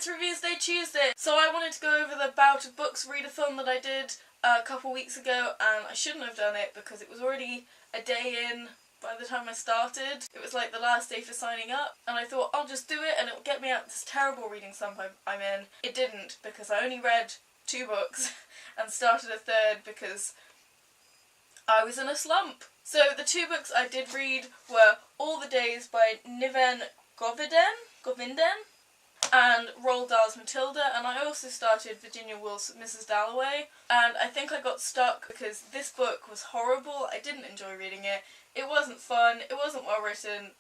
It's Reviews Day Tuesday, so I wanted to go over the Bout of Books readathon that I did a couple weeks ago, and I shouldn't have done it because it was already a day in by the time I started. It was like the last day for signing up, and I thought I'll just do it and it'll get me out of this terrible reading slump I'm in. It didn't, because I only read 2 books and started a third because I was in a slump. So the 2 books I did read were All the Days by Niven Govinden and Roald Dahl's Matilda, and I also started Virginia Woolf's Mrs. Dalloway, and I think I got stuck because this book was horrible. I didn't enjoy reading it. It wasn't fun, it wasn't well written,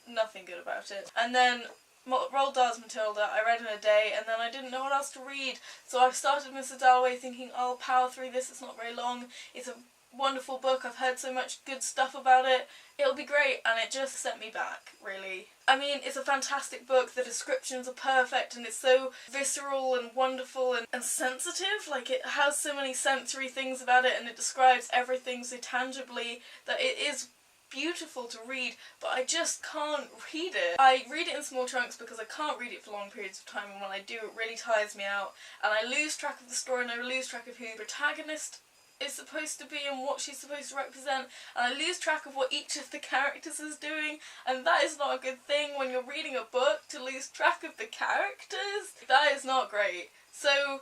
nothing good about it. And then Roald Dahl's Matilda I read in a day, and then I didn't know what else to read, so I started Mrs. Dalloway thinking I'll power through this, it's not very long, it's a wonderful book, I've heard so much good stuff about it, it'll be great, and it just sent me back, really. I mean, it's a fantastic book, the descriptions are perfect, and it's so visceral and wonderful and sensitive, like it has so many sensory things about it, and it describes everything so tangibly that it is beautiful to read, but I just can't read it. I read it in small chunks because I can't read it for long periods of time, and when I do it really tires me out, and I lose track of the story, and I lose track of who the protagonist is supposed to be and what she's supposed to represent, and I lose track of what each of the characters is doing, and that is not a good thing when you're reading a book, to lose track of the characters. That is not great. So,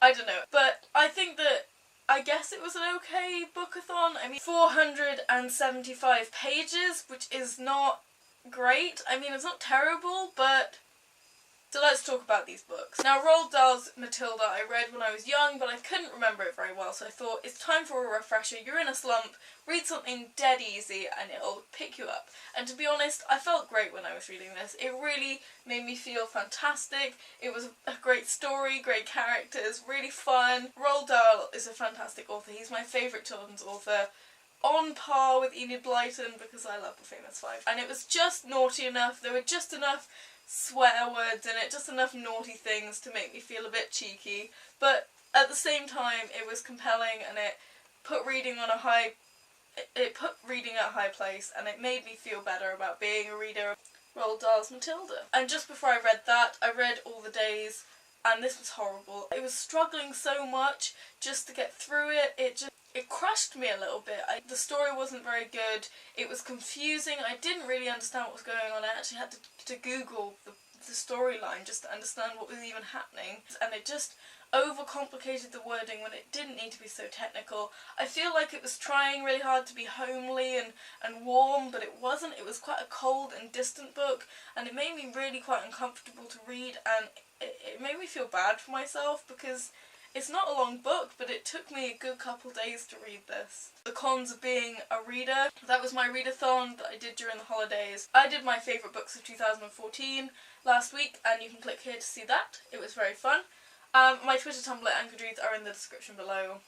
I don't know, but I think that I guess it was an okay bookathon. I mean, 475 pages, which is not great. I mean, it's not terrible, but... So let's talk about these books. Now, Roald Dahl's Matilda I read when I was young, but I couldn't remember it very well, so I thought, it's time for a refresher. You're in a slump, read something dead easy and it'll pick you up. And to be honest, I felt great when I was reading this. It really made me feel fantastic. It was a great story, great characters, really fun. Roald Dahl is a fantastic author. He's my favourite children's author, on par with Enid Blyton, because I love The Famous Five. And it was just naughty enough, there were just enough swear words in it, just enough naughty things to make me feel a bit cheeky, but at the same time it was compelling, and it put reading at a high place, and it made me feel better about being a reader of Roald Dahl's Matilda. And just before I read that, I read All the Days, and this was horrible. It was struggling so much just to get through it. It crushed me a little bit. The story wasn't very good, it was confusing, I didn't really understand what was going on. I actually had to Google the storyline just to understand what was even happening, and it just overcomplicated the wording when it didn't need to be so technical. I feel like it was trying really hard to be homely and warm, but it wasn't. It was quite a cold and distant book, and it made me really quite uncomfortable to read, and it made me feel bad for myself because it's not a long book, but it took me a good couple days to read this. The cons of being a reader. That was my readathon that I did during the holidays. I did my favourite books of 2014 last week, and you can click here to see that. It was very fun. My Twitter, Tumblr and Goodreads are in the description below.